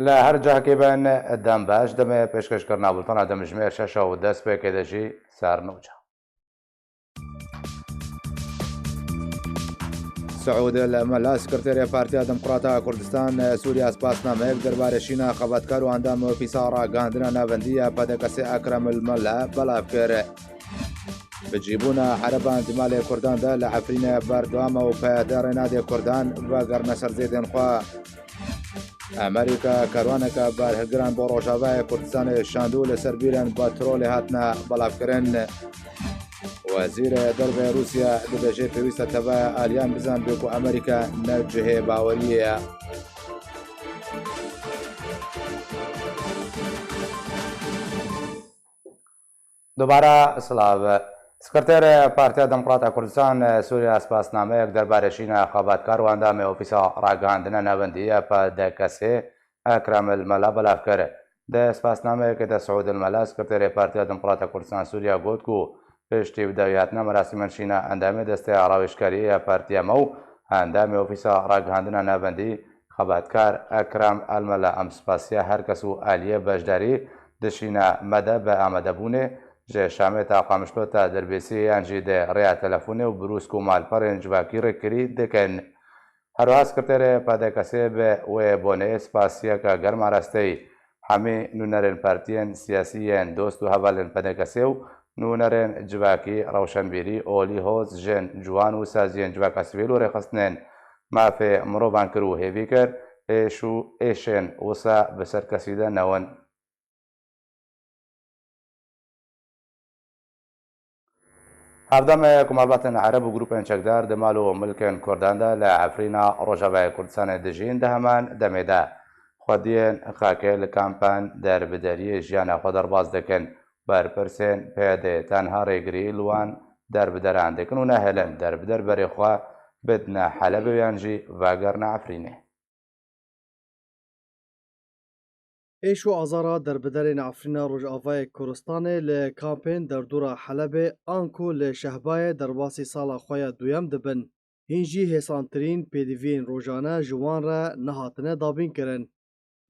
لە هەر جاکێ بن دەم باش دەمێ پێشکەشکردنا بولتەنە دەمژمێر 6 و دەست پێکێ دەژی سارنەوجە. سعود الملا سکرتێرە پارتیا دموکراتە کوردستان سووریا سپاسنامەیەک دەربارەشینە خەبەتکار و ئەندام ئۆفیسا ڕاگەاندنە ناوەندیە پەدەکەسێ ئەکرەم المەلا بەڵاو کرد. بجیبوونە عەرەبە ئەنتیمالێ کورداندا لە عەفرینە بەردەوامە و پەیادە ڕێنادێ کوردان بەگەرمە سەرزێدێنخوا. ئەمریکا کاروانەکە بارهەلگران بۆ ڕۆژاوای کوردستانی شاندوو لەسەر بیرن بە ترۆلێ هاتنە بەڵاوکردن. وەزیرە دەربێ رووسیا دەبێژێ پێویستە تەبایە ئالیان بزان بێک و ئەمریکا نەجهێ باوەریە. دووبارە سلااو. سکرتێرە پارتیا دموکراتە کوردستان سووریا سپاسنامەیەک دەربارەشینە خەباتکار و ئەندامی ئۆفیسا ڕاگەاندنە ناوەندیە پەدەکەسێ ئەکرەم المەلا بەلاو کرد. دە سپاسنامەیەکە دە سعود المەلا سکرتێرە پارتیا دموکراتە کوردستان سووریا گوت و پشتی بدەویاتنە مەراسیمەنشینە ئەندامی دەستەی ئاڕاوێژکاریە پارتیەمە و ئەندامی ئۆفیسا ڕاگەاندنە ناوەندی خەباتکار ئەکرەم المەلا ئەم سپاسیە هەر کەس و ئالیە بەشداری دشینە مەدە بە ئامادەبوونێ ژێ شامێ تا قامشتۆتە دەربێسی یانجی دێ ڕێیا تەلەفۆنێ و بروسک و مالپەڕێن جواکی ڕێککردی دەکەن. هەروها سکرتێرە پەدەکەسێ بێ وێ بۆنەیە سپاسیەکە گەرماڕاستەی هەمێ نونەرێن پارتیەن سیاسیەن دۆست و هەڤالێن پەدەکەسێ و نونەرێن جواکی ڕەوشەنبیری ئۆلی هۆز ژێن جوان و سازیێن جواکە سڤیل و ڕێخستنێن مافێ مرۆڤان کرد و هێوی کرد ئێش و ئێشێن وسا بەسەر کەسیدە نەوەن. هەردەمە کومەڵبەتن عەرەب و گروپێن چەکدار دەمال و ملکێن کورداندا لە عەفرینە ڕۆژاوای کوردستانە دژین دەهەمان دەمێدا خودیێن خاکێ لە کامپان دەربدەریە ژیانە خۆ دەرباز دەکەن بەرپرسێن پێدێ تەنها ڕێگری لوان دەربدەران دەکەن و نەهێلن دەربدەر بەرێخوا بدنە حەلە بەویانژی ڤاگەرنە عەفرینێ. ئێش و ئازارا دەربدەرێن عەفرینە ڕۆژئاوای کوردستانê li kampên derdora Helebê anku li şehbayê derbasî sala xwe ya duyem dibin. Hîn jî hêsantirîn pêdiviyên rojane ji wan re nehatine dabîn kirin.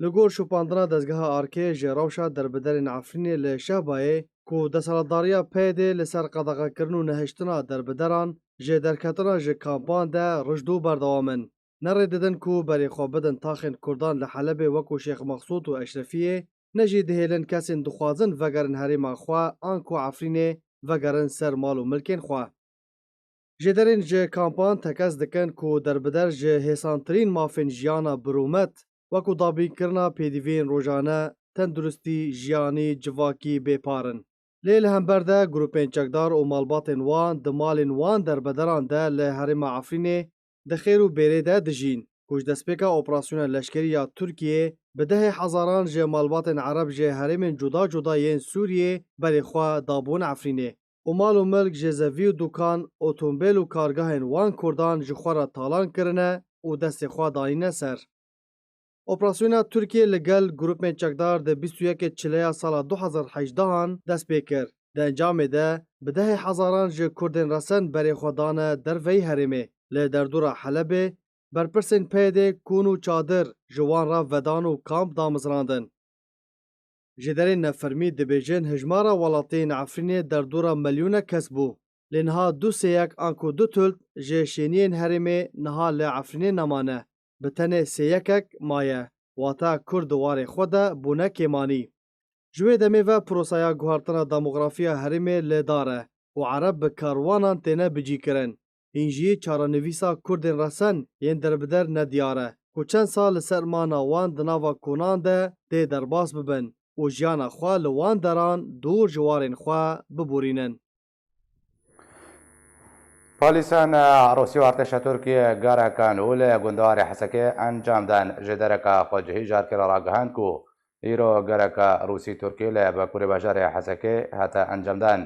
Li gor şopandina dezgeha Arkê ji rewşa derbidərên Efrînê li Şehbayê ku deselatdariya pêdê li ser qedexekirin û nehiştina derbideran ji derketina ji kampan de rijdo berdewam in. Nerê didin ku berê xwe bidin taxên Kurdan li Helebê wekû Şêx Mexsûd û Eşrefiyê, ne jî dihêlin kesên dixwazin vegerin herêma xwe an ku Efrînê vegerin ser mal û milkên xwe. Ji derên ji kampan tekez dikin ku derbider ji hêsantirîn mafên jiyana birûmet wekû dabînkirina pêdiviyên rojane, tenduristî, jiyanî, civakî bêparin. Lê li hember de grûpên çekdar û malbatên wan di malên wan derbederan de li herêma Efrînê di xêr û bêrê de dijîn ku ji destpêka operasyona leşkerî ya Tirkiyê bi dehê hezaran ji malbatên Ereb ji herêmên cuda cuda yên Sûriyê berê xwe dabûn Efrînê. û mal û milk ji zevî û dukan, otobêl û kargehên wan Kurdan ji xwe re talan kirine û destê xwe danîne ser. Operasyona Tirkiye li gel grûpên çekdar di 21 çileya sala 2018 dest pê kir. Di encamê de bi dehê hezaran ji Kurdên resen berê xwe dane derveyî herêmê. Li derdora Helebê berpirsên pêdê kûn û çadir ji wan re vedan û kamp damizrandin. Ji derên nefirmî dibêjin hejmara welatiyên Efrînê derdora milyûnek kes bû. Lê niha du sêyek an ku du tult ji şêniyên herêmê niha li Efrînê nemane. Bi tenê sêyekek maye. Wata Kurd di warê xwe de bûne kêmanî. Ji wê demê ve prosaya guhartina demografiya herêmê li dar e û Ereb bi karwanan têne bicîkirin. Hîn jî çarenivîsa Kurdên resen yên derbider nediyar e ku çend sal li ser mana wan di nava konan de tê derbas bibin û jiyana xwe li wan deran dûr ji warên xwe biborînin. پۆلیسان ڕۆسی و ئەرتەشە تورکیە گارەکان و لە گوندەواری حەسەکێ ئەنجامدان ji dereka xwecihî jarkira ragihan ku îro gereka Rûsî Tirkî lê Bakurê bajarê Hesekê hate encamdan.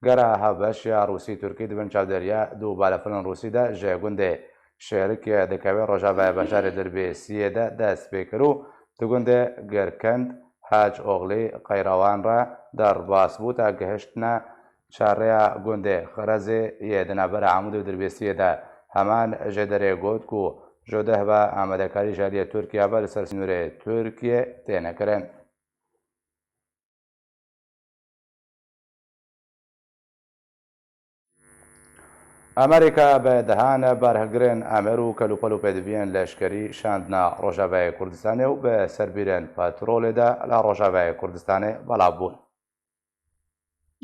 Gera hevbeşiya Rûsî Tirkî dibin çavdêriya du balafirên Rûsî de ji gundê Şêrikê dikeve Rojavayê bajarê Dirbêsiyê de dest pê kir û di gundê Girkend Hac Oğlî qeyrawan re derbas bû ta gihiştine çarreya gundê Xirezê yê di navbera Amûdê û Dirbêsiyê de. Heman ji derê got ku جوده و ئامادەکاری ژاریە تورکیا بە لەسەر سنوورێ تورکیە تێنەکردن. ئەمریکا بە دەهانە بارهەلگرن ئەمێر و کەلوپەل و پێدەبیان لەشکری شاندنا ڕۆژاوای کوردستانê و بە سەربیرên پەترۆلێدا لە ڕۆژاوای کوردستانê بەڵاو بوون.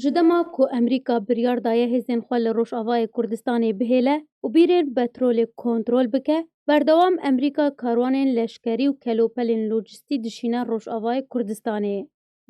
Ji dema ku Emerîka biryar daye hêzên xwe li Rojavayê Kurdistanê bihêle û bîrên petrolê kontrol bike, berdewam Emerîka karwanên leşkerî û kelopelên lojîstî dişîne Rojavayê Kurdistanê.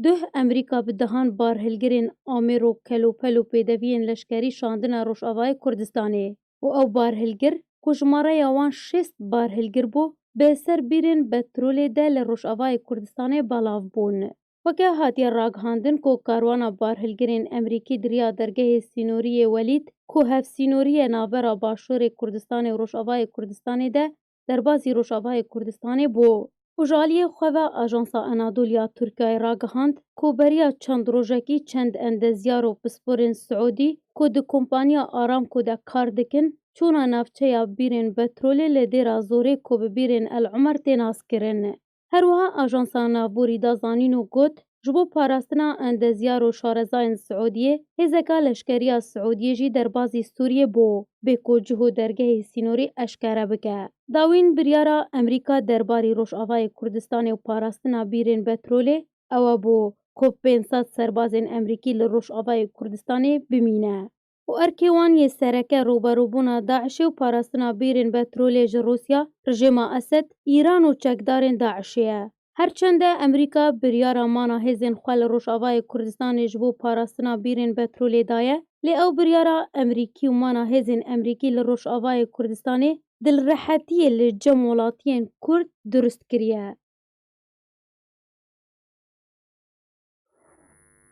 Duh Emerîka bi dihan barhilgirên Amêr û kelopel û pêdeviyên leşkerî şandina Rojavayê Kurdistanê û ew barhilgir ku jimareya wan 6 barhilgir bû, bi ser bîrên petrolê de li Rojavayê Kurdistanê belav bûn. Weke hatiye ragihandin ku karwana barhilgirên Emerîkî diriya dergehê sînoriyê Welîd ku hevsînoriyê navbera Başûrê Kurdistanê û Rojavayê Kurdistanê de derbasî Rojavayê Kurdistanê bû. û ji aliyê xwe ve Ajansa Anadolya Tirkiyeyê ragihand ku beriya çend rojekî çend endezyar û pisporên Siûdî ku di kompanya Aramco de kar dikin, çûna navçeya bîrên petrolê li dêra zorê ku bi bîrên El Umer tên naskirin. Her wiha Ajansa Navborî da zanîn û got ji bo parastina endezyar û şarezayên Siûdiyê, hêzeka leşkeriya Siûdiyê jî derbasî Sûriyê bû, bê ku cih û dergehê sînorî eşkere bike. Dawîn biryara Emerîka derbarî Rojavayê Kurdistanê û parastina bîrên petrolê ew bû ku 500 serbazên Emerîkî li Rojavayê Kurdistanê bimîne. û erkê wan yê sereke rûberûbûna Daişê û parastina bîrên petrolê ji Rûsya, rejîma Esed, Îran û çekdarên Daişê ye. Herçende Emerîka biryara mana hêzên xwe li Rojavayê Kurdistanê ji bo parastina bîrên petrolê daye, lê ew biryara Emerîkî û mana hêzên Emerîkî li Rojavayê Kurdistanê dilrehetiyê li cem welatiyên Kurd durist kiriye.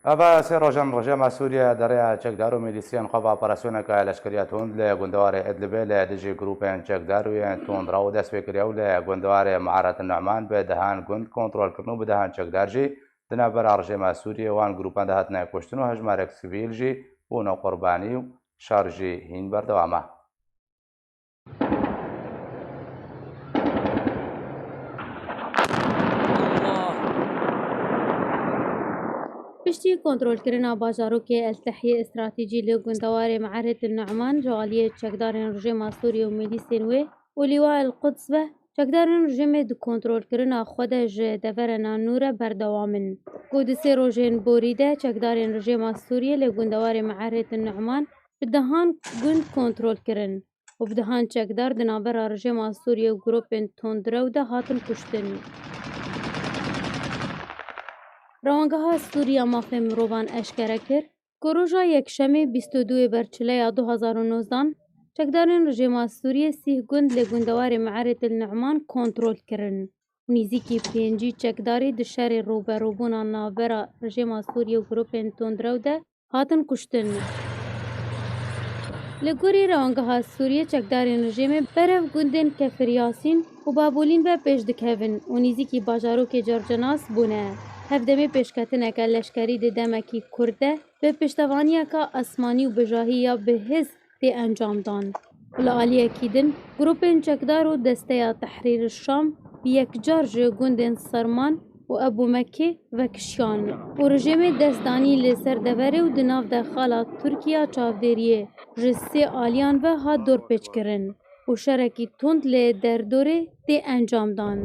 ئەڤە سێ ڕۆژان ڕژێما سووریا دەڕێیا چەکدار و میلیسیان خۆ بە ئۆپەراسیۆنێکە لەشکریە توند لە گوندەوارێ ئیدلیبێ لە دژی گروپێن چەکدار و یان توندڕا و دەست پێکریا و لە گوندەوارێ معارەت نەعمان بە دەهان گوند کۆنتڕۆلکردن و بەدەهان چەکدارژی دنابەرا ڕژێما سووریە وان گروپان دەهاتنە کوشتن و هەژمارێک سیڤیلژی بوونە قوربانی و شارژی هین بەردەوامە. Piştî kontrolkirina bajarokê Eltehiyê Stratejî li gundewarê Me'aret Nu'man ji aliyê çekdarên rejîma Sûriye û milîsên wê û Lîwa el Quds ve, çekdarên rejîmê di kontrolkirina xwe de ji deverena nû re berdewam in. Ku di sê rojên borî de çekdarên rejîma Sûriye li gundewarê Me'aret Nu'man bi dehan gund kontrol kirin û bi dehan çekdar di navbera rejîma Sûriye û grûpên tundrew de hatin kuştin. Rawangeha Sûriya mafê mirovan eşkere kir ku roja yekşemê 22 berçileya 2019 çekdarên rejîma Sûriye sih gund li gundewarê Me'aret Nu'man kontrol kirin û nîzîkî pêncî çekdarî di şerê rûberûbûna navbera rejîma Sûriye û grûpên tundrew de hatin kuştin. Li gorî rawangeha Sûriye çekdarên rejîmê berev gundên Kefir Yasîn û Babolîn ve pêş dikevin û nîzîkî bajarokê Cercenas bûne. Hevdemê pêşketineke leşkerî di demekî Kurd de bi piştevaniyeka esmanî û bijahî ya bihêz tê encam dan. Li aliyekî din, grûpên çekdar û Desteya Tehrîrê Şam bi yekcar ji gundên Serman û Ebu Mekkê vekişiyan û rejîmê destdanî li ser deverê û di nav de xala Tirkiya çavdêriyê ji sê aliyan ve hat dorpêçkirin û şerekî tund lê derdorê tê encam dan.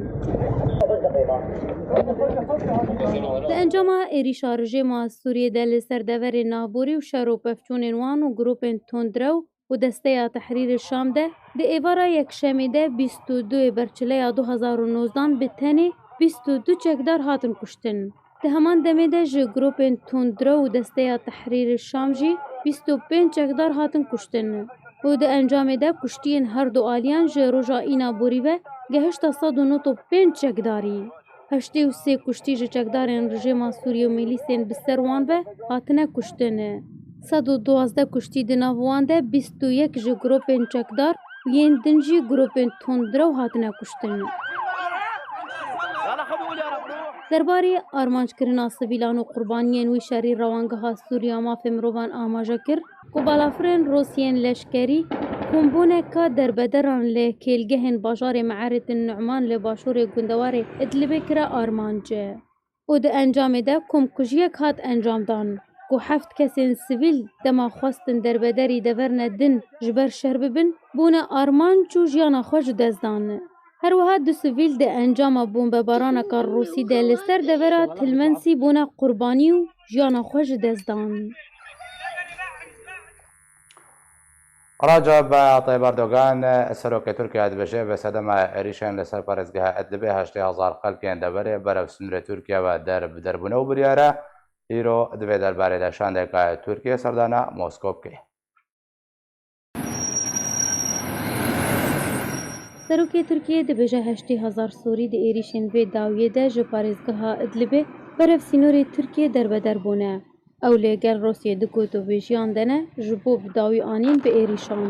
Li encama êrîşa rejîma Sûriyê de li ser deverê navborî û şer û pevçûnên wan û grûpên tundrew û Desteya Tehrîrê Şam de di êvara yekşemê de 22 berçileya 2019 bi tenê 22 çekdar hatin kuştin. Di heman demê de ji grûpên tundrew û Desteya Tehrîrê Şam jî 25 çekdar hatin kuştin û di encamê de kuştiyên her du aliyan ji roja îna borî ve gehişta 195 çekdarî. 83 kuştî ji çekdarên rejîma Sûriye û milîsên bi ser wan ve hatine kuştin. 112 kuştî di nav wan de 21 ji grûpên çekdar û yên din jî grûpên tundrew hatine kuştin. Derbarê armanckirina sivîlan û qurbaniyên wî şerî rawangeha Sûriya mafê mirovan amaje kir ku balafirên Rosyên leşkerî کۆمبوونێکە دەربەدەران لە کێلگەهێن باژارê Meعرت Numan li başûrê Gundewarê Idlibê kira armanc. û di encamê de komkujiyek hat encamdan ku 7 kesên sivîl dema xwestin derbederî deverne din ji ber şer bibin, bûne armanc û jiyana xwe ji dest dan. Her wiha du sivîl di encama bombebaraneka Rûsî de li ser devera Tilmensî bûne qurbanî û jiyana xwe ji dest dan. Recep Tayyip Erdogan Serokê Tirkiye dibêje bi sedema êrişên li ser parêzgeha Idlibê 80,000 xelkên deverê berevsûnê Tirkiye ve derbûne û biryare îro divê derbarê de şandeka Tirkiye serdana Moskov bike. Serokê Tirkiye dibêje 80,000 Sûrî di êrişên vê dawiyê de ji parêzgeha Idlibê berevsînorê Tirkiye derbeder bûne. Ew lê gel Rûsyê di gotovêjiyan de ne ji bo bi dawî anîn bi êrîşan.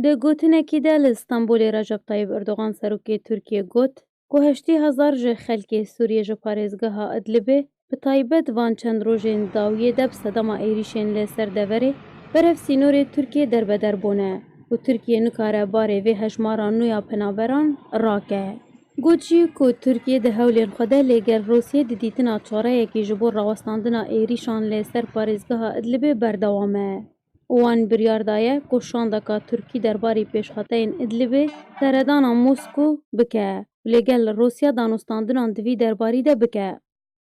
Di gotinekê de li Stenbolê Recep Tayyip Erdogan Serokê Tirkiye got ku 80,000 ji xelkê Sûriye ji parêzgeha Idlibê bi taybet van çend rojên dawiyê de bi sedema êrişên lê ser deverê berevsînorê Tirkiye derbeder bûne û Tirkiye nikare barê vê hejmara nû ya penaberan rake. Got jî ku Tirkiye di hewlên xwe de lê gel Rûsyê di dîtina çareyekî ji bo rawestandina êrîşan lê ser parêzgeha Idlibê berdewam e. Wan biryar daye ku şandeka Tirkî derbarê pêşxeteyên Idlibê seredana Moskû bike lê gel Rûsya danûstandinan di vî derbarî de bike.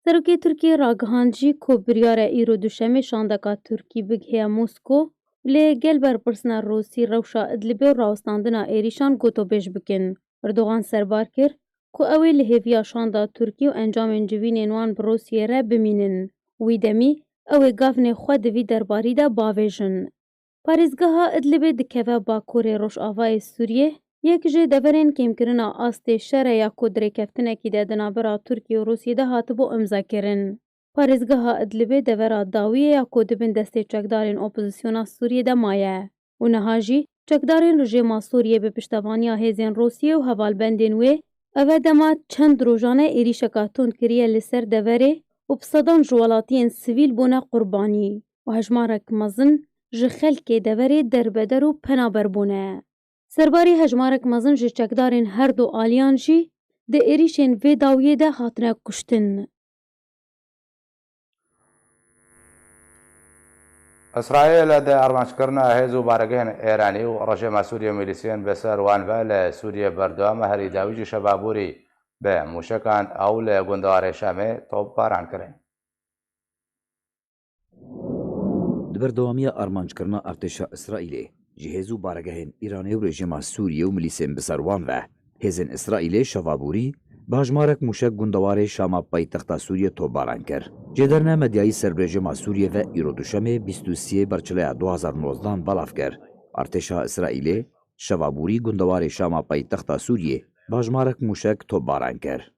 Serokê Tirkiye ragihand jî ku biryara îro duşemê şandeka Tirkî bigihêya Moskû lê gel berpirsina Rûsî rewşa Idlibê û rawestandina êrîşan gotobêj bikin. Erdogan serbar kir ku ew ê li hêviya şanda Tirkî û encamên civînên wan bi Rûsyê re bimînin. Wî demî ew ê gavnê xwe di vî derbarî de bavêjin. Parêzgeha Idlibê dikeve bakurê Rojavayê Sûriyê, yek ji deverên kêmkirina astê şere ya ku dirêkeftinekî de di navbera Tirkiye û Rûsyê de hatibû imzakirin. Parêzgeha Idlibê devera dawiyê ya ku dibin destê çekdarên opozîsyona Sûriyê de maye. û niha jî çekdarên rejîma Sûriyê bi piştevaniya hêzên Rûsyê û hevalbendên wê ev e dema çend rojane êrîşeka tund kiriye li ser deverê û bi sedan ji welatiyên sivîl bûne qurbanî û hejmarek mezin ji xelkê deverê derbeder û penaber bûne. Serbarî hejmarek mezin ji çekdarên her du aliyan jî di êrişên vê dawiyê de hatine kuştin. İsrail di armançkirina hêz û baregehên Êranî û rejima Sûriye milîsiyên bi ser wan ve li Sûriye berdewam e herî dawî jî şebaborî bi mûşekan ew li gundewarê Şamê topbaran kirin. Di berdewamiya armançkirina artêşa İsraîlê ji hêz û baregehên Îranê û rejima Sûriye û milîsên bi ser wan ve hêzên İsraîlê şevaborî bi hejmarek mûşek gundewarê Şama paytexta Sûriye topbaran kir. Cêderina medyayî serbrejima Sûriye ve îro duşemê 23 berçileya 2019 belav kir. Artêşa İsraîlê şevaborî gundewarê Şama paytexta Sûriye bi hejmarek mûşek topbaran kir.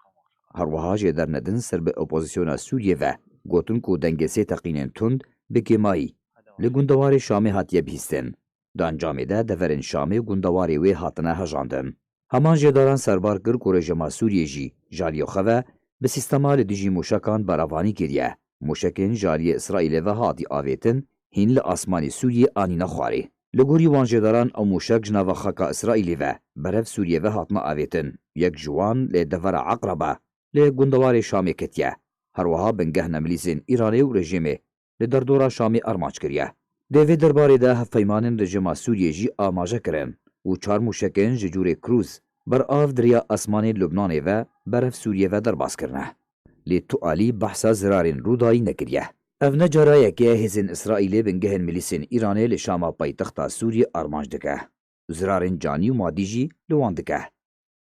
Her wiha jêdernedin ser bi opozîsyona Sûriye ve gotin ku dengesê teqînên tund bi kêmayî li gundewarê Şamê hatiye bihîstin. Di encamê de deverên Şamê û gundewarê wê hatine hejandin. Heman jêdaran serbar kir ku rejima Sûriye jî jaliyê xwe ve bi sîstema li dijî mûşekan beravanî kiriye. Mûşekên jaliyê İsraîlê ve hatî avêtin hîn li asmanî Sûriye anîne xwarê. Li gorî wan jêdaran ew mûşek ji nava xeka İsraîlê ve berev Sûriye ve hatine avêtin. Yek ji wan lê devera Eqreba lê gundewarê Şamê ketiye. Her wiha bingehna milîsên Îranê û rejimê li derdora Şamê armanc kiriye. Di vê derbarê de hevpeymanên rejima Sûriye jî amaje kirin û çar mûşekên ji cûrê Krûz berav diriya asmanê Lubnanê ve berev Sûriye ve derbas kirine. Lê tu alî behsa zirarên Rûdayî nekiriye. Ev ne carayekê ye hêzên İsraîlê bingehên milîsên Îranê li Şama paytexta Sûriye armanc dike. Zirarên canî û madî jî li wan dike.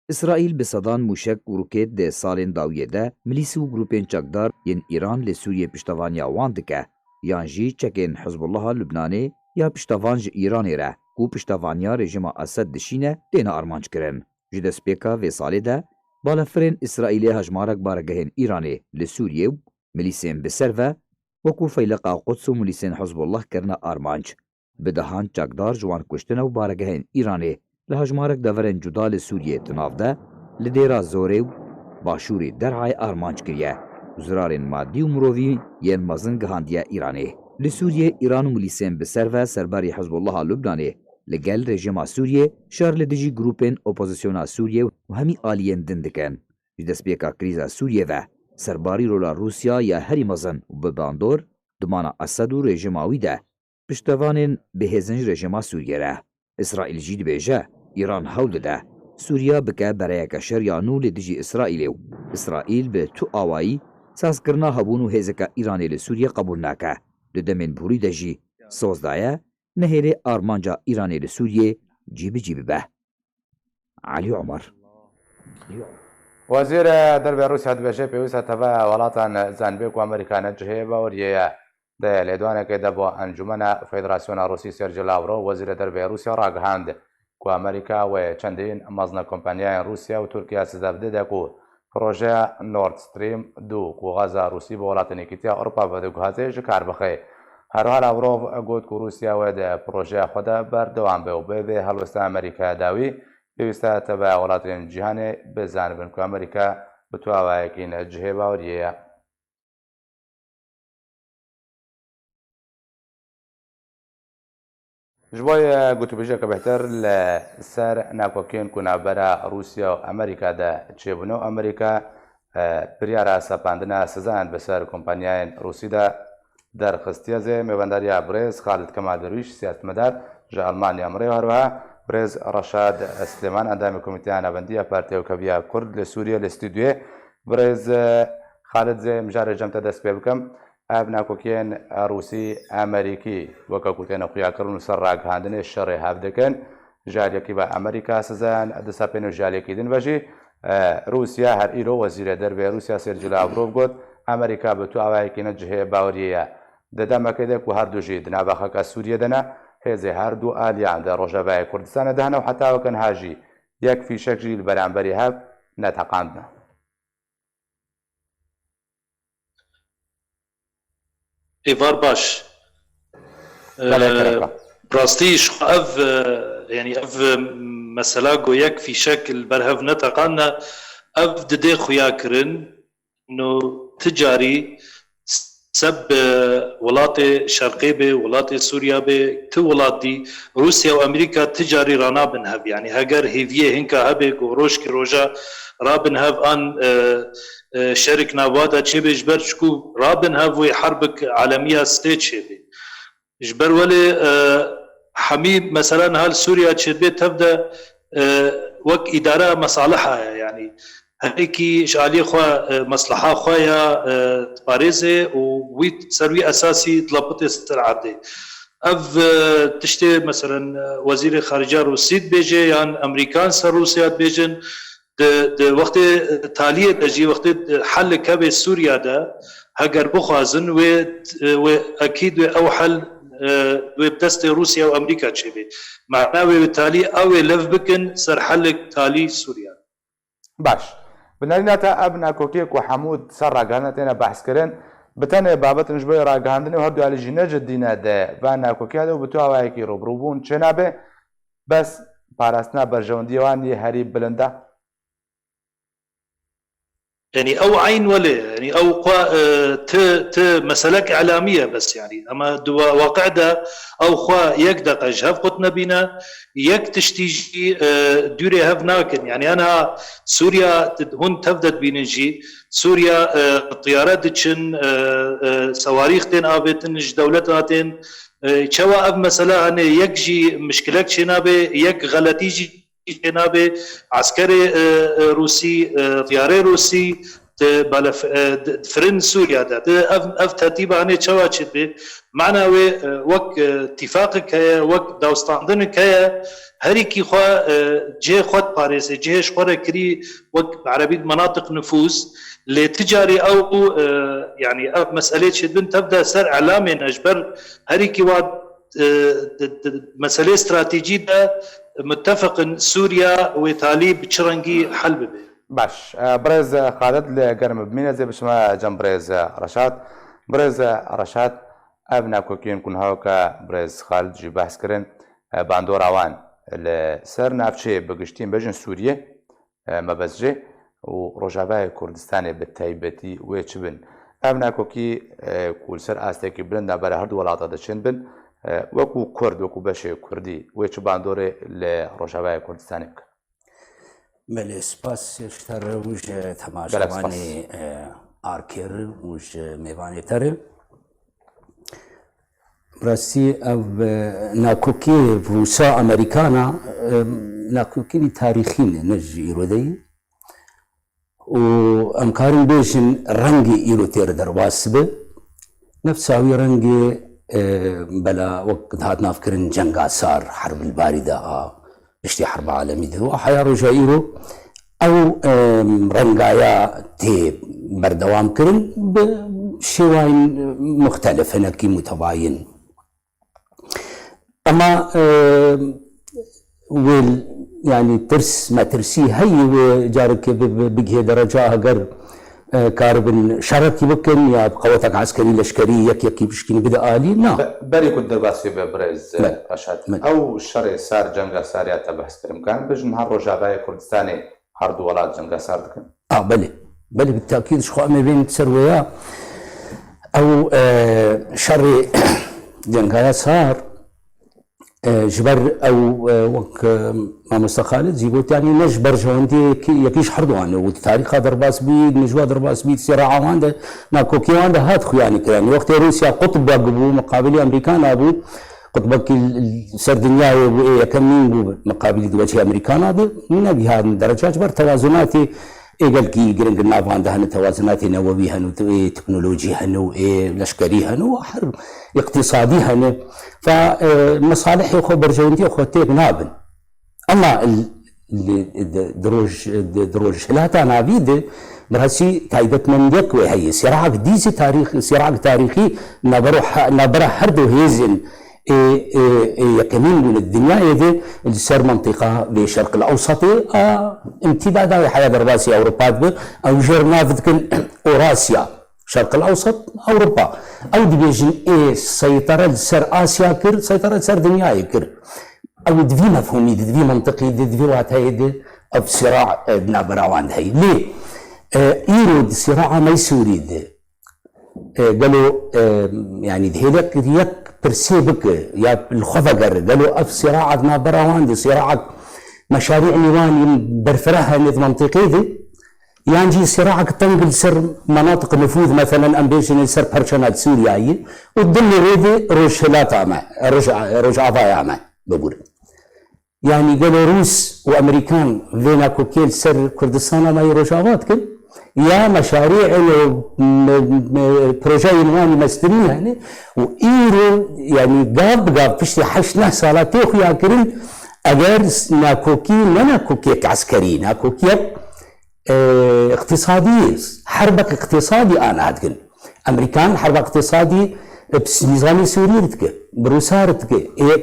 İsraîl bi sedan mûşek û rokêt dê salên dawiyê de milîsî û grûpên çekdar yên Îran li Sûriye piştevaniya wan dike. Yan jî çekên Hizbullaha Lubnanê ya piştevan ji Îranê re ku piştevaniya rejima Esed dişîne têne armanc kirin. Ji destpêka vê salê de balafirên İsraîlê hejmarek baregehên Îranê li Sûriye û milîsên bi ser ve wekû Feyleqa Quds û milîsên Hizbullah kirine armanc. Bi dehan çekdar ji wan kuştina û baregehên Îranê li hejmarek deverên cuda li Sûriye tinav de li dêra Zorê û başûrê Derhayê armanc kiriye. Zirarên madî û mirovî yên mezin gihandiye Îranê. لسوریه ایران و ملیسین بسر و سرباری حزب الله لبنانه لگل رژیم سوریه شار لدجی گروپین اپوزیسیون سوریه و همی آلین دندکن جدسپیکا کریزا سوریه و سرباری رولا روسیا یا هری مزن و بباندور دمانا اسد و رژیم آویده پشتوانین بهزنج رژیم سوریه را اسرائیل جید بیجه ایران حول ده سوریا بکه برای کشر یا نو لدجی اسرائیل و اسرائیل به تو آوایی ساز کرنا هبون و هزکا ایرانی لسوریه قبول نکه ددمین بوری دجی سوزدایه نهر آرمانجا ایرانی لسوریه جیب به علی عمر وزير درب روسيا دبشي بيوسا تبع ولاتا زانبيك وامريكا نجهي باوريا ده لدوانا كده بو انجمن فدراسيون روسي سيرجي لافروف وزير درب روسيا راغهاند كو امريكا و چندين مزنا كومبانيا روسيا و تركيا سزابده دكو پروژه نورد ستریم 2 کو غازا روسی به ولات نیکیتیا اروپا بده گازه جکار بخه هر حال لاوروف گوت کو روسیا و ده پروژه خود بردوام به و به هلوستا امریکا داوی پێویستە تەبع وڵاتێن جیهانێ بزانبن کە ئەمریکا بتواوایەکی نەجهێ باوەریەیە. ji bo gotûbêjeka bêhter li ser navkokên ku navbera Rûsya û Amerîka de çêbûne û Amerîka biryara sepandina sizan bi ser kompanyayên Rûsî de derxistiye zê mêvendariya Birêz Xalid Kemal Derwîş siyasmetmedar ji Almanya Amrê herweha Birêz Reşad Slêman endamê Komîteya Navendiya Partiya Hewkeviya Kurd li Sûriye li stûdyoyê Birêz Xalid zê mijarê jem te dest pê bikim ev navkokiyên Rûsî Amerîkî weke ku têne xuyakirin û ser ragihandinê şerê hev dikin ji aliyekî ve Amerîka sizan disepên ji aliyekî din ve jî Rûsya her îro wezîrê dervê Rûsya Sergey Lavrov got Amerîka bi tu awayekî ne cihê baweriyê ye di demekê de ku her du jî di navbexeka Sûriyê de ne hêzê her du aliyan de Rojavayê Kurdistanê de hene û heta wekin jî yek fîşek jî li beramberî hev neteqandine. Êvar baş. Rastî ji ev yani ev mesela goyek fîşek li berhev neteqane ev didê xuyakirin no ticarî seb welatê şerqê bê welatê Sûriya bê ti welatî Rûsya û Amerîka ticarî ranabin hev yani heger hêviyê hinka hebe ku rojkê roja rabin hev an شرك نوادة تشبه جبر شكو رابن هاوي حربك عالمية ستيت شبه جبر ولي حميد مثلا هال سوريا تشبه تبدا وك إدارة مصالحها يعني هيكي شالي خوا مصلحة خوايا باريزي وويت سروي أساسي طلبت استرعادي اف تشتي مثلا وزير خارجية روسي بيجي يعني أمريكان سر روسيا بيجن د وقت تالیه دجی وقت حل کبه سوریا ده هگر بخوازن و اكيد او حل و بدست روسيا و امريكا تشبه معناه بالتالي او لف بكن سر حل تالي سوريا باش بنريناتا ابنا كوكيك وحمود سر راگهاندنه بحث کردن بتنه بابت نجبه راگهاندنه و هردو علی جنه جدینه ده وانا کوکیا ده و بتو هوایی روبروبون چنابه بس پاراستنا برجوندیوانی هری بلنده يعني او عين ولا يعني او ت مسألة اعلاميه بس يعني اما واقع ده او خوا يك دقه جهف قطنا بينا يك تشتيجي دوري هف ناكن يعني انا سوريا هون تفدت بينجي سوريا الطيارات تشن صواريخ تين ابتن دولتاتين شوا اف مسألة انا يك جي مشكلك شنابه يك غلطي جي جناب عسكري روسي طياري روسي فرن سوريا ده اف ترتيب عنه تشواتشت به معنا وك اتفاقك هي وك داوستاندنك هي هريكي خو جه خود باريس جهش خور كري وك عربي مناطق نفوذ لتجاري او يعني مساله شدن تبدا سر اعلامي اجبر هريكي واد مساله استراتيجيه ده متفق سوريا وتالي بشرنجي حل به باش برز خالد لقرم بمينة زي بشما جنب برز رشاد برز رشاد ابنا كوكين كون هاوكا برز خالد جي بحث كرن باندور اوان لسر نافشي بقشتين بجن سوريا مبزجي و روجابای كردستان بالتايبتي ويتشبن ئەم ناکۆکی کولسەر ئاستێکی بلندە بەرە هەردوو وڵاتە دەچێن بن وەکو کورد وەکو بەشێ کوردی وێ چ باندۆرێ لە ڕۆژاوای کوردستانی بکە. بله سپاس شتر وش تماشاوانی آرکر وش میوانی تره براستی او ناکوکی روسا امریکانا ناکوکی تاریخی نجی ایرودی و امکارن بیشن رنگ ایرو تیر درواس به نفساوی رنگ بلا وقت هات نافكرن جنگ آثار حرب الباردة اشتي حرب عالمي ده وحيا رجا ايرو او رنگايا تي بردوام كرن بشواين مختلفة نكي متباين اما ويل يعني ترس ما ترسي هي وجارك بجه درجة هجر كاربن شرطي بكن يا قوتك عسكري لشكري يكي بشكني بدا آلي نا بري كنت درباسي ببرز رشاد او شري سار جنگا سارياتا بحث كرم كان بجن هر رجاباي كردستاني هردو ولاد جنگا سار دكن بله بالتأكيد شخو أمي بين تسرويا او شري جنگا سار جبر او وك ما مستخالد زيبوت يعني نجبر جواندي يكيش حردوان وتاريخ درباس بيد نجوا درباس بيد صراع وانده ناكوكي وانده هات خواني كان وقت روسيا قطب قبو مقابل امريكان ابو قطبك السردنيا يكمين مقابل دوجه امريكان ابو من هذه الدرجات جبر توازناتي ايقل كي جرنج نافان ده توازناتي نووي هنو تكنولوجي هنو لشكري هنو حرب اقتصادي هنو فمصالح يخو برجوندي يخو تيب نابن اما دروج لا نابيد براسي تايدت من يكوي هي صراع ديزي تاريخي نبرا حردو هيزن يكمين من الدنيا يدي صار منطقة بالشرق الأوسط امتداد حياة درباسي أوروبا أو جرنافذكن أوراسيا الشرق الأوسط أوروبا أو دبيجن سيطرة سر آسيا كر سيطرة سر دنيا كر أو دفي مفهومي دفي منطقي دفي واتايد أو صراع نابراوان هاي ليه؟ إيرود صراع ميسوري قالوا يعني دهيلك ريك برسيبك يا الخفقر قالوا اف صراع نابراوان دي صراع مشاريع نيوان برفرها نظ منطقي دي يعني صراعك تنقل سر مناطق نفوذ مثلا امبيشن سر برشانات سوريا هي والدل ريدي روش لا طامع روش عضايا مع بقول يعني قالوا روس وامريكان فينا كوكيل سر كردستان ما يروشافات كل يا مشاريع بروجي نواني مسترين يعني وايرو يعني قاب فشتي حشنا صالاتي خويا كريم اجر ناكوكي ناكوكيك عسكري ناكوكيك اقتصادي حربك اقتصادي انا هتقول امريكان حرب اقتصادي بنظام سوري رتك بروسا رتك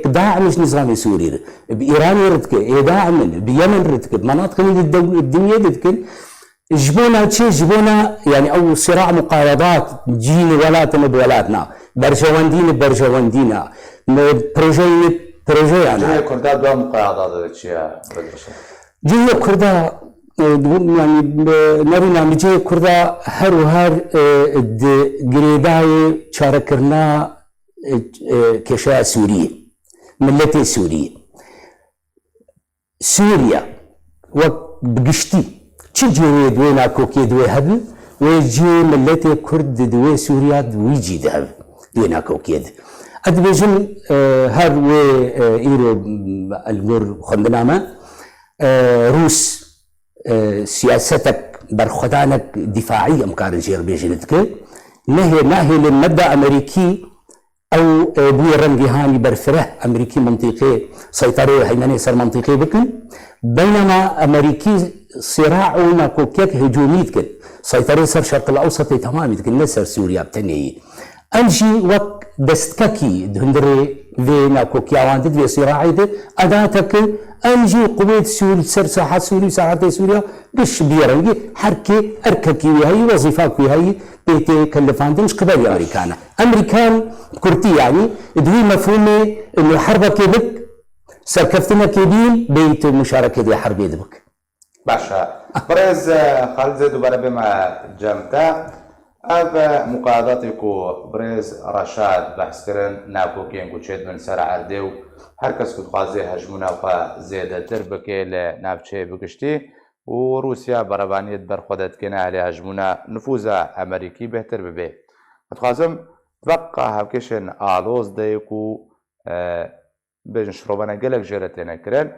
داعم مش نظام سوري بايران رتك داعم بيمن رتك بمناطق الدنيا رتك جبونا شيء جبونا يعني او صراع مقارضات جيني ولاتنا بولاتنا برجواندينا بروجي انا جاي كردا دو مقارضات يا بدرشا جاي كردا يعني نرينا مجي كردا هر وهر قريباي شاركرنا كشا سورية ملتي سورية سوريا وبقشتي تجي دوينا كوكي دوي هبل ويجي ملتي كرد دوي سوريا دويجي دهب دوينا كوكي ادبجن هر وي ايرو الغور خندنامه روس سياستك برخدانك دفاعية مكارن جير بيجنتك نهي للمدى امريكي او بوي رنجي هاني برفره امريكي منطقي سيطرة هيمني سر منطقي بكن بينما امريكي صراعنا كوكيك هجوميت كن سيطرة سر الشرق الاوسط تمام كن نسر سوريا بتني انجي وك دستككي دهندري فينا كوكيا واندد في صراعي ده اداتك انجي قبيت سوري سر ساحات سوري ساحات سوريا قش بيرنجي حركي ارككي وهي وظيفاك وهي بيتي كلفاندمش قبل امريكان كرتي يعني دوي مفهومي انه حربك بك سركفتنا كبير بيت مشاركه دي حرب يدبك باشا برز خالد زيد دوباره بما جمتا هذا مقاعداتكو بريز رشاد بحث كرن ناكو كين كوتشيت من سر عرديو هركس كنت قازي هجمونا وقا زيادة تربكي لنافشي بكشتي وروسيا بربانية برخودت كنا على هجمونا نفوذ أمريكي بهتر ببي متخازم تبقى هاوكيشن آلوز دايكو بين شروبانا قلق جرتنا كرن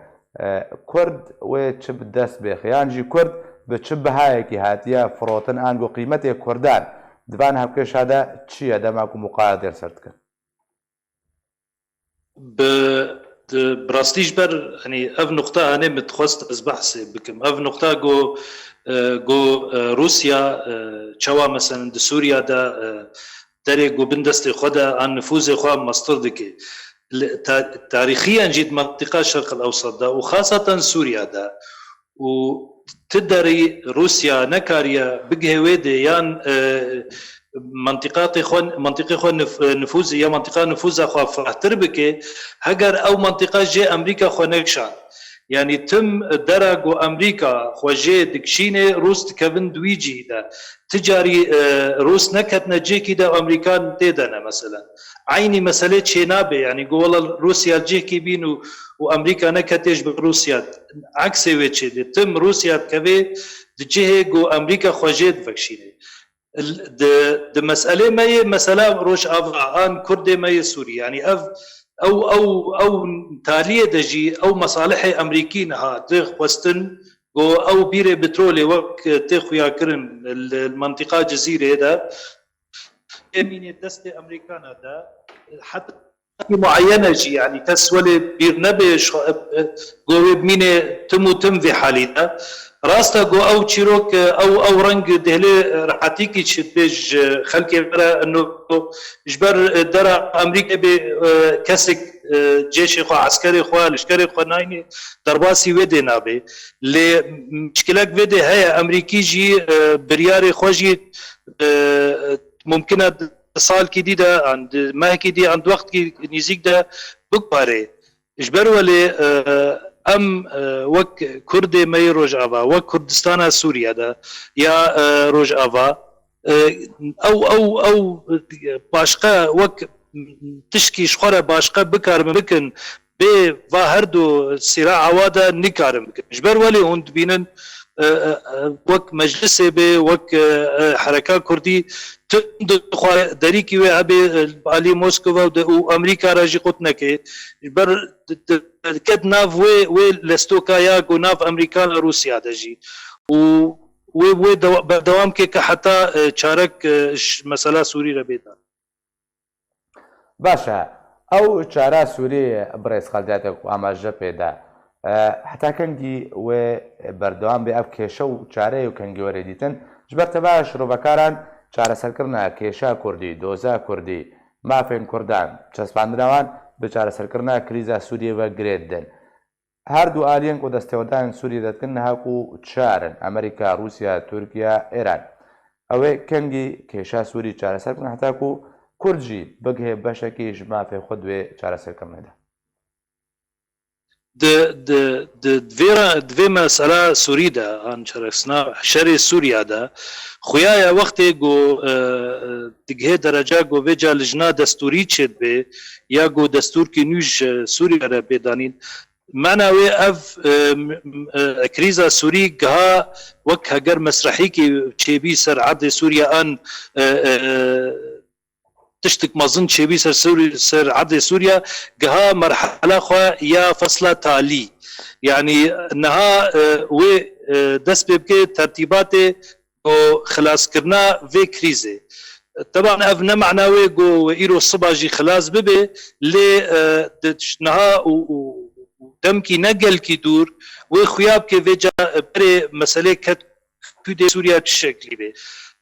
كرد وتشب دست بخيانجي كرد بتشب هايكي هاتيا فروتن انگو قيمتي كردان دبان هاوكيش هذا تشي هذا ماكو مقادر سرتك براستيش بر يعني اف نقطة انا متخصص از بحث بكم اف نقطة جو روسيا تشوا مثلا سوريا دا دري جو بندست خدا عن نفوذ خوا مستردكي تاريخيا جيت منطقة الشرق الاوسط دا وخاصة سوريا دا وتدري روسيا نكاريا بجهويدي يان منطقة خون نفوذ يا منطقة نفوذ خوا تربكي هجر او منطقة جي امريكا خونكشان يعني تم درجو امريكا خوجي دكشينه روس كفن دويجي دا تجاري روس نكت نجيكي دا امريكان تيدنا مثلا عيني مسألة شينابه يعني قول روسيا الجيكي بينو وامريكا نكتش بروسيا عكس وجه تم روسيا كفي دجيه جو امريكا خوجي دكشينه د مسألة ما هي مسألة روش افغان كردي ما هي سوري يعني او تاليه دجي او مصالح امريكين ها تخ وستن او بيره بترولي وقت تخويا كرن المنطقه جزيره هذا يمين دست امريكانا دا حتى معينه جي يعني تسولي بيرنبش جو بمينه تم في حالي دا راستا جو او تشيروك او رنج دهلي رحاتيكي تشبج خلكي برا انه جبر درا امريكا بكسك جيش خو عسكري خو لشكري خو نايني درباسي ودي نابي لمشكلك ودي هي امريكي جي برياري خوجي ممكن صال كديده عند ما كدي عند وقت نيزيك ده بكباري جبر ولي ام وك كردي مي روجافا وك كردستان سوريا دا يا روجافا او باشقه وك تشكي شخوره باشقه بكار ممكن بي هردو صراع عواده نكارم جبر ولي هند بينن وك مجلس بي وك حركه كردي دريكي وي ابي علي موسكو وامريكا راجي قطنكي بر كد ناف وي لستوكا يا ناف امريكان روسيا دجي و دوام كي حتى شارك مساله سوري ربيتا باشا او شارع سوري بريس خالداتك واما جبيدا حتى كنجي و بردوام بأب كيشو شارع وكنجي ورديتن جبرت باش روبكاران شارع سركرنا كيشا كردي دوزا كردي مافين كردان چسپاندراوان بچاره سرکرنا کریزا سوریه و گریدن هر دو آلین کو دستودان سوریه دتکن هاکو چارن امریکا روسیا ترکیا ایران او کنگی کیشا سوری چاره سرکرنا حتی کو کردجی بگه بشکی جماع في خدوه چاره سرکرنا ده دوی مسئله سوری ده آن چرکسنا شر سوریا ده خویای وقتی گو دیگه درجه گو ویجا لجنا دستوری چید به یا گو دستور که نوش سوریا را بدانید معنی اف کریزا سوری گها وک هگر مسرحی که چیبی سر عد سوریا آن تشتك مظن شبي سر عد سوريا جها مرحله خوا يا فصله تالي يعني انها و دس بك ترتيبات خلاص كرنا في كريزه طبعا افنا معناوي جو ايرو الصباجي خلاص ببي ل نها دمكي نقل كي دور وخياب كي فيجا بري مساله كت كودي سوريا بشكل بي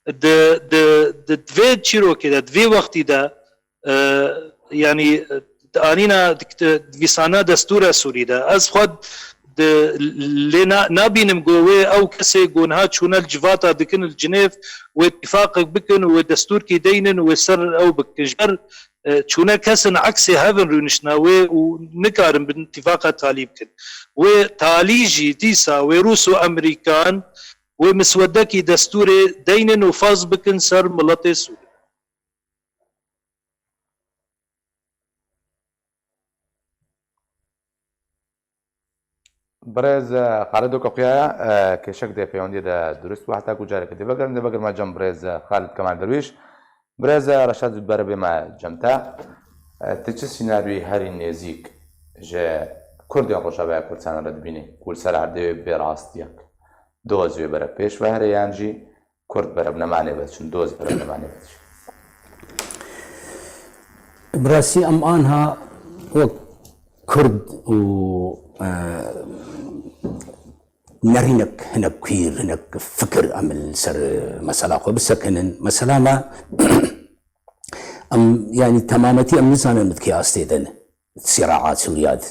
دوی چیروکی ده دوی وقتی ده یعنی آنینا دویسانه دستور سوری ده از خود نابینم گوه او کسی گونها چونه الجواتا دکن الجنیف و اتفاق بکن و دستور کی دینن و سر او بکجبر چونه کسن عکس هفن رونشناوه و نکارم باتفاق تالیب کن و تالیجی دیسا و روس و امریکان ومسودكي دستوري دينن وفاز بكن سر ملتي سوريا. برز خالد وكوكيا كشك دي بيوندي دا درست وحتى كوجارك دي بقر ما جنب برز خالد كمال درويش برز رشاد بربي ما جمتا تجي سيناريو هاري نزيك جا كرديان روجابا كردستان رد بيني كل سر عردي براستيك دوز يبرا بيش وهري يانجي كرد برب نماني بس دوز برب نماني بس براسي ام انها كرد و نرينك هنا كوير هنا فكر أمل سر مسألة بسكن مسألة ما أم يعني تمامتي أم نزانا متكي أستيدن صراعات سوريات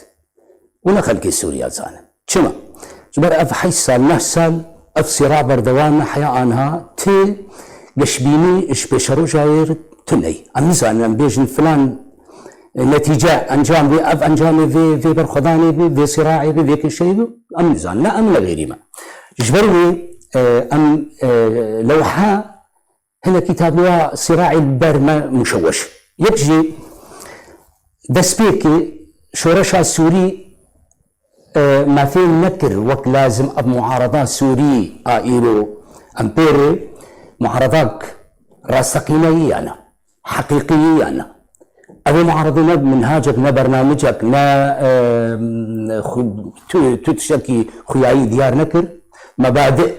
ولا خلقي سوريات زانا شما جبر أف حي سال نه سال أف صراع بردوان حيا عنها تي قشبيني إش بشرو جاير تني أم نزانا بيجن فلان نتيجة أنجام في أف أنجام في برخداني في صراعي في كل شيء أم نزان لا أم لغيري ما جبرني أم لوحة هنا كتاب لها صراعي البرما مشوش يجي دسبيكي شورشها السوري ما في نكر وقت لازم أب معارضات سوري آئيرو أمبيري معارضات راسقينية أنا حقيقية أنا أبو معارضين منهاجك نا برنامجك نا تتشكي خياي ديار نكر مبادئ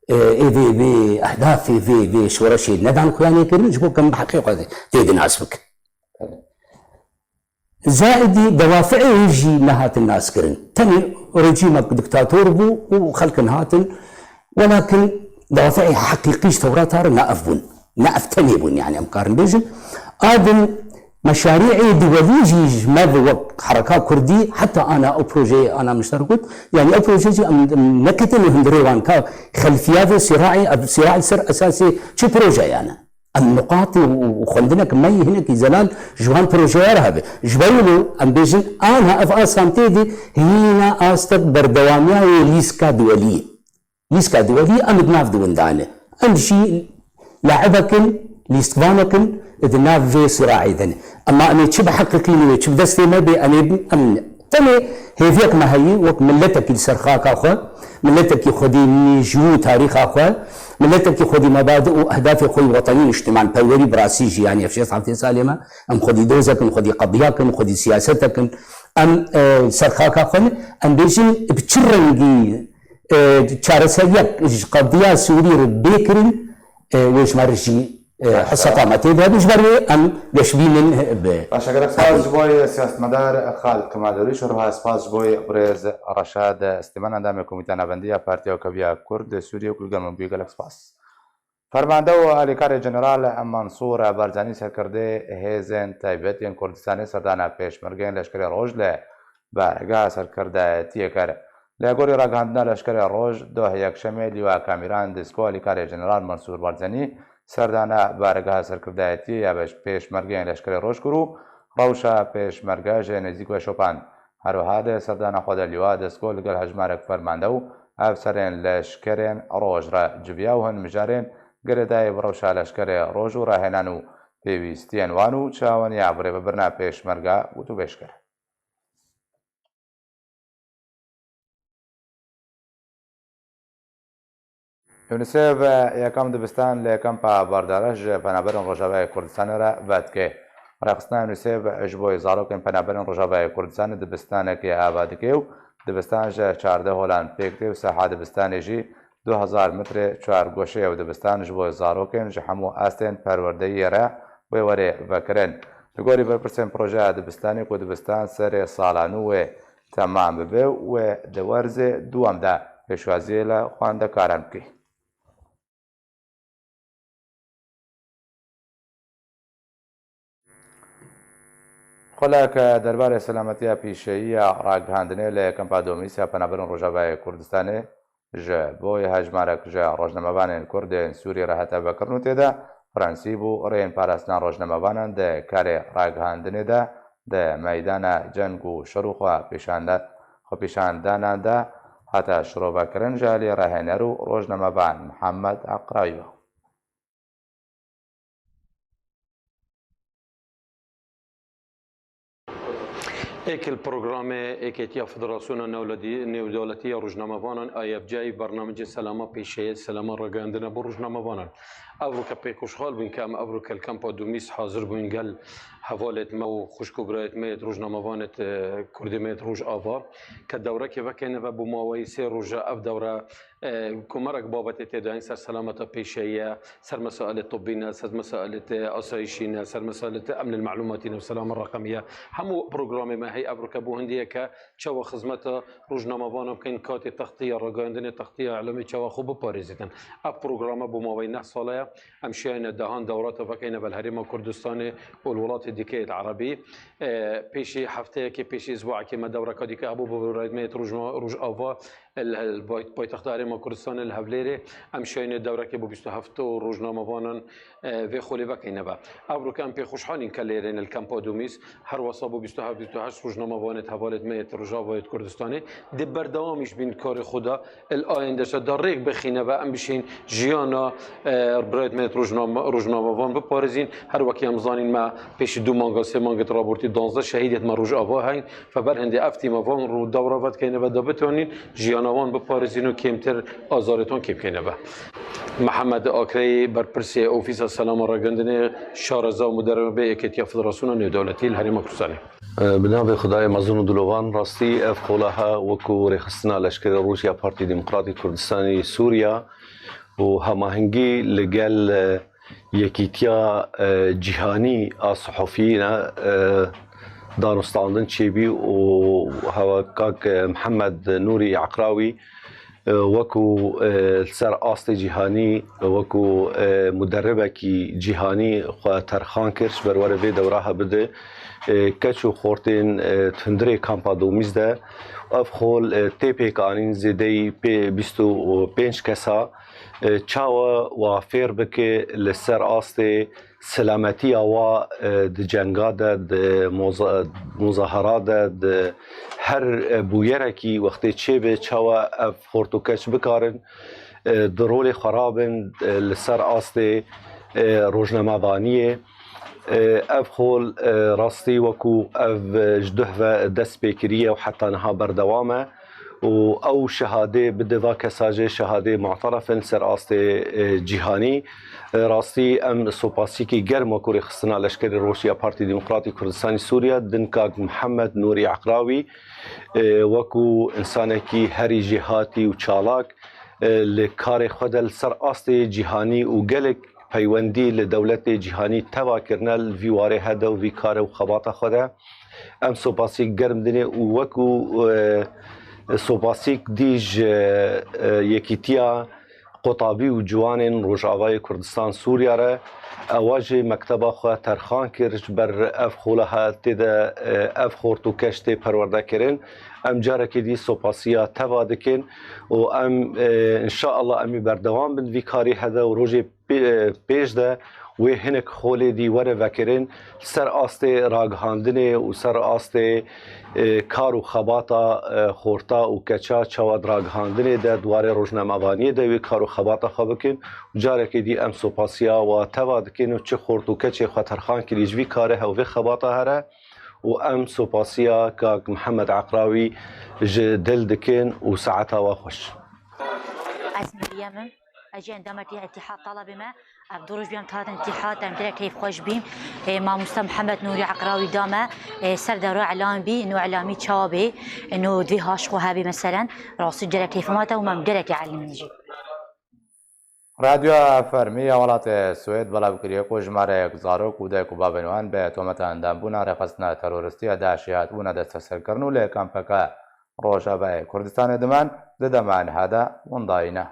في أهداف في شورشي ندعم خياني كر نجبو كم بحقيقة تيدي ناسبك زائد دوافعي يجي نهات الناس كرن تاني رجيمك دكتاتور بو وخلق نهاتن ولكن دوافعي حقيقيش ثوراتها نأفبون نأفتنيبون يعني أمكارن بيجن آدم مشاريع دولية ماذا حركات كردي حتى أنا أو بروجي أنا مشتركت يعني أو بروجي نكتة هندريوان كا خلفيات صراعي سر أساسي شو بروجي أنا النقاط وخلدنا كمية هنا كي زلال جوان بروجي رهبة جبريلو أم بيجن أنا أف أسامتي هنا أستك بردواميا وليسكا دولية ليسكا دولية أم بناف دون دانة أم شيء لاعبكن ليستقبانكن إذا في صراعي ذن أما أنا شو بحققيني شو بدستي ما بي أنا أمن تاني هي فيك ما هي وك ملتك السرخاك أخوة ملتك يخدي جو تاريخ أخوة ملتك يخدي مبادئ وأهداف أخوي وطني اجتماعي بولي براسيجي يعني في صعبتين سالمة أم خدي دوزك أم خدي قضياك أم خدي سياستك أم سرخاك أخوة أم بيجي بتشرنجي تشارسيك قضية سوري ربيكرن ويش مرجي حصة قامتي ده بيجبرني أم يشبين أشكرك سپاس جبوی سیاستمدار خالد کمالداری شروع سپاس جبوی برز رشاد استمان اندام کمیته نبندی پارتیا کبیا کرد سوریه کل گرم بیگلک سپاس فرمانده و الیکار جنرال منصور بارزانی سرکرده هیزن تایبتین کردستانی سردان پیشمرگین لشکر روج ل بارگاه سرکرده تیکر لگوری راگاندنا لشکر روج دو یکشنبه لیوا کامیران دیسکو الیکار جنرال منصور بارزانی سردانه بارگاه سرکردایتی یا پیشمرگین لشکر روش کرو روشا پیشمرگاج نزدیک و شوپان هروها سردانه خود لیوا دسکو لگل هجمارک فرمانده و افسرین لشکرین روش را جبیا و هن مجارین گردای روشا لشکر روش و راهنانو پیویستین وانو چاوانی عبری ببرنا پیشمرگا و تو بشکر یونیسف یکم دبستان لکمپا باردارش پنابرین روجاوای کردستان را بعد که رقصنا یونیسف اجبوی زاروکن پنابرین روجاوای کردستان دبستان که آباد کیو دبستان 14 هولند پیکتی و ساحه دبستان جی 2000 متر 4 گوشه و دبستان اجبوی زاروکن جحمو استن پروردهی را وری وکرن لگوری برپرسن پروژه دبستانی که دبستان سر سالانو تمام ببه و دورز دوام دا پیشوازی لخوانده کارم کی خلاک دربار سلامتی پیشه‌ای راگهاندنی لکمپا دومیسیا پنابرین روجاوای کردستان ج بوی هجمارک ج روزنامه‌وان کرد سوریه را هتا بکرنو تیدا فرانسی بو رین پاراستان روزنامه‌وانان ده کار راگهاندنی ده میدان جنگ و شروع پیشاندان ده هاتا شروبا کرن جالی رهنرو روزنامه‌بان محمد عقراوی. ایک البرنامه ایکتیا فدراسیون نودولتی روزنامه‌وانان آیب جای برنامج سلام پیشه سلام رگاندن بر روزنامه‌وانان ابروک پیکوشخال بین که ابروک الکامپ دومیس حاضر بین گل حوالت مو خوشکو برایت میت روزنامه‌وانت کردی میت روز آوا که دوره که وکنه و بماوی سه روز اف دوره کمرک بابت تداین سر سلامت پیشه‌ای سر مسائل طبیه سر مسائل آسایشی سر مسائل امن المعلوماتی و سلام الرقمیه همو برنامه ما هي ابروك ابو هنديه ك شوا خدمته روزنامه‌وانم كاين كاتي تغطيه رگاندن تغطيه اعلامي شوا خوب باريزتن اب برنامه بموين صاله امشينا دهان دورات وكاين بالهرم كردستان والولايات الديكيه العربي بيشي هفته كي بيشي اسبوع كي ما دوره كديك ابو بريدميت روج افا البايتخت هرم كردستان الهفليري امشينا دوره كي بو 27 روزنامه‌وانن في خولي وكاين با ابرو كان بي خوشحالين كليرين الكامبو دوميس هر وصابو 27 روزنامه‌وانت حوالت میت روجاوایت کردستانی دی بردامیش بین کار خدا الآینده شد دریق بخینه و ام بشین جیانا برایت میت روزنامه‌وان بپارزین هر وقتی هم زانین ما پیش دو مانگا سه مانگا رابورتی 12 شهیدت ما روج آوا هاین فبر هندی افتی موان رو دوره وقت کینه و دابتونین جیانوان بپارزین و کمتر آزارتون کم کینه و محمد آکری برپرسی اوفیس سلام رگاندن شارزا مدرب ایکتیا فدراسیون نودولتی الهرم کردستان بنابه خدای مزون دلوان راستی اف خلاها وکو رخصتنا لشکر روسیا پارتی دموکراتی کردستانی سوریا و هماهنگی لگل یکیتیا جهانی الصحفيين دانستاندن چیبی و هوا کاک محمد نوری عقراوی وكو سر آست جهانی وكو مدربکی جهانی ترخان کرش برور وی دوره بده کچو خورتین تندری کامپا دومیزده اف خول تیپی کانین زیدی 25 کسا چاوا و فیر بکه لسر آست سلامتی و د جنگا د مظاهرات د هر بویرکی وقتی چه به چاوا اف خورتو کچ بکارن درول خرابن لسر آست روزنامه‌وانیه اف خول راستی وکو اف جده و دست بکریه و حتی نها بردوامه و او شهاده بدوا کساجه شهاده معترف سر آست جهانی راستی ام سوپاسی کی گرم کوری خصنا لشکر روسیا پارتی دموکراتی کردستانی سوریا دنکاک محمد نوری عقراوی وکو انسان کی هری جهاتی و چالاک لکار خود سر آست جهانی و گلک پیوندی لدولت جهانی توا کرنل ویواره هدا و ویکار و خباط خوده ام سوپاسی گرم دنه و وکو سوپاسیک دیج یکیتیا قطابی و جوان روجاوای کردستان سوریا را اواج مکتب خو ترخان کرد بر اف خولها تدا اف خورتو کشت پرورده کرن ام جاره که دی سوپاسیا توا دکن و ام ان شاء الله امی بردوام بن ویکاری هدا و روج پیش ده و هنک خولی دی وره وکرین سر آست راگهاندنه و سر آست کار و خباتا خورتا و کچا چواد راگهاندنه ده دواره روزنامه‌وانی ده و کار و خباتا خوابکن جاره که دی ام سوپاسیا و توا دکن و چه خورت و کچه خاطرخان که لیجوی کاره ها و خباتا هره و ام سوپاسیا که محمد عقراوی دل دکن و ساعتها و خوش اسمي اليمن اجي عندما اتحاد طلب ما بدروج بيام تهات اتحاد ام درك كيف خوش بيم مع مستر محمد نوري عقراوي داما سر دورة اعلام بي انه اعلامي تشابي انه دي هاشخو هابي مثلا راسي درك كيف ماته وما درك يعلم نجي رادیو فرمی ولات سوئد بلا بکریه کو ژماره زارۆک و دایک و بابنوان بە تۆمەتە ئەندامبوونا ڕێخستنە تەرۆریستیە داعشیات بوونە دەستەسەرکردن و لێ کەمپەکە ڕۆژاوای کوردستانی دەمان دەدەمان هەدا ونداینە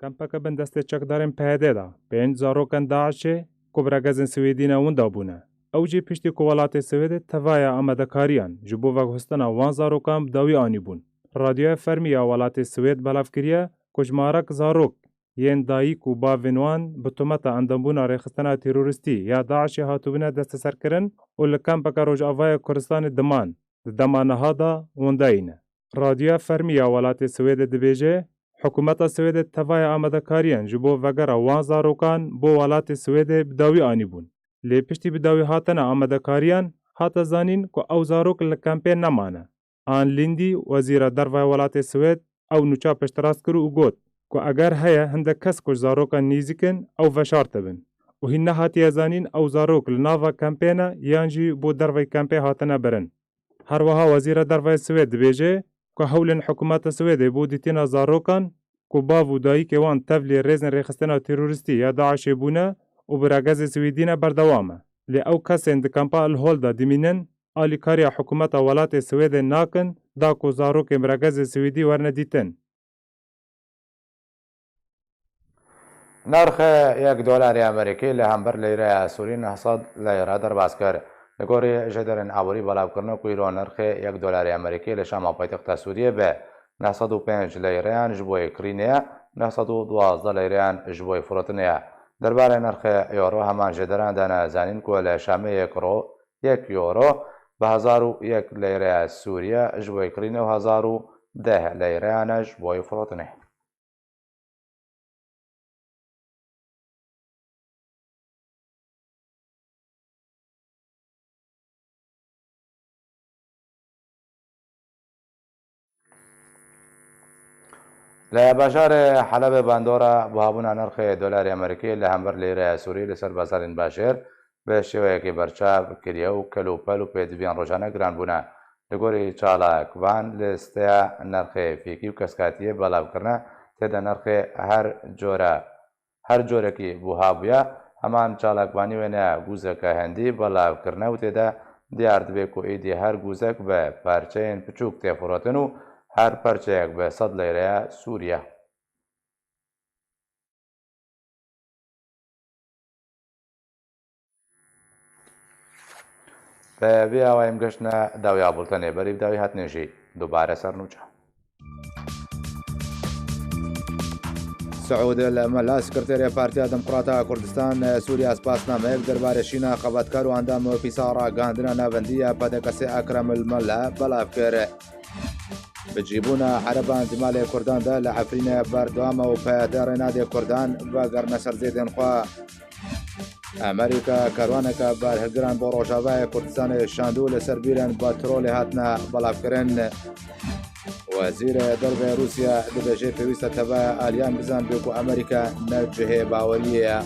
کەمپەکە بن دەستێ چەکدارên PYD-دا پێنج zarokên Daişê ku bi regezên Swêdî ne winda bûne. Ew jî piştî ku welatê Swêdê tevaya amedekariyan ji bo veguhstina wan zarokan bi dawî anîbûn. Radyoya fermî ya welatê Swêd belav kiriye ku jmarek zarok yên dayîk û bavên wan bi tometa endambûna rêxistina terorîstî ya Daişê hatibûne desteserkirin û li kempeka Rojavayê Kurdistanê diman. Di dema niha da windayî ne. رادیویا فەرمیە وڵاتی سوێدە دەبێژێ حکوومەتە سوێدە تەڤایە ئامادەکاریان ji bo vegera wan zarokan bo welatê Swêdê bi dawî anîbûn. Lê piştî bi dawî hatena amedekariyan hate zanîn ku ew zarok li kampê nemane. An Lindî wezîra dervaya welatê Swêd ew nûça piştrast kir û got ku eger heye hindek kes ku zarokan nîzîkin ew veşart dibin. û hîn nehatiye zanîn ew zarok li nava kampê ne yan jî bo dervayê kampê hatine birin. Her wiha wezîra dervaya Swêd dibêje ku hewlên hikûmeta Swêdê bû dîtîna zarokan ku bav û dayîkê wan tev lê rêzên rêxistina terorîstî ya Daişê bûne û bi regezê Swêdî ne berdewam e. Lê ew kesên di kampa Ilhol de dimînin alîkariya hikûmeta welatê Swêdê nakin da ku zarokên bi regezê Swêdî werne dîtin. نرخ $1 ئەمریکی لە هەمبەر لەیرەیە سووری 900 لەیرە دەرباز کرد. لە گۆڕی ژەدەرن ئاوری بەڵاوکردنە کویرۆ نرخی $1 ئەمریکی لە شەما پایتەختە سووریە بە 905 لەیرەیان ji بۆ کڕینەیە 912 لەیرەیان ji بۆی فرۆتنەیە. دەربارەی نرخی یۆرۆ هەمان ژێدەران دانەزانین کۆ لە شامەیەک ڕۆ 1 یۆرۆ بە 1001 لەیرەیە سووریە ji بۆی کڕینە و 1010 لەیرەیانەش بۆی فرۆتنێ. لە بەژارێ حەلەبێ باندۆرە بوابوونا نرخی $1 ئەمریکی لە هەمبەر لێرەیە سووری لەسەر بازارین باشێر بە شێوەیەکی بەرچاو کردیە و کەلوپەل و پێدویان ڕۆژانە گران بوونە. لە گۆری چالاکبان لستەیە نرخی فێکی و کەسکاتیە بەڵاوکردنە تێدا نرخی هەر جۆرەکی بووها بووە هەمان چالاکبانی وێنە گوزەکە هەندی بەڵاوکردنە و تێدا دیار دەبێت و ئیدی هەر گوزەک بە پارچەیەن بچووک تێفڕۆتن و هەر پەرچەیەک بە 100 لەیرەیە سووریە. بە بێ ئاوایم گەشتە داویا بولتەنێ بەریب داوی هاتنێژی دووبارە سەرنووچە. سعود المەلا سکرتێرە پارتیا دموکراتە کوردستان سووریا سپاسنامەیەک دەربارەی شینە خەبەتکار و ئەندام ئۆفیسا ڕاگەاندنە ناوەندیە پەدەکەسێ ئەکرەم المەلا بەڵاو کرد. بجیبوونە عەرەبە ئەنتیمالێ کورداندا لە عەفرینە بەردەوامە و پەیادە ڕێنادێ کوردان بەگەرنە سەرزێدێنخوا ئەمریکا کاروانەکە بارهەلگران بۆ ڕۆژاوای کوردستانی شاندوو لەسەر بیرن بە ترۆلی هاتنە بەڵاوکردن. وەزیرە دەربەی رووسیا دەبێژێ پێویستە تەبایە ئالیان بزان بێک و ئەمریکا نەجهێ باوەریەیە.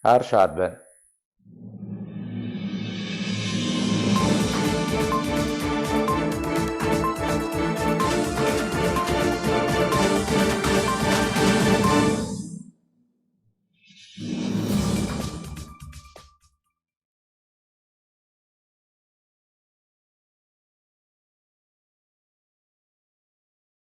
هەر شاد بن.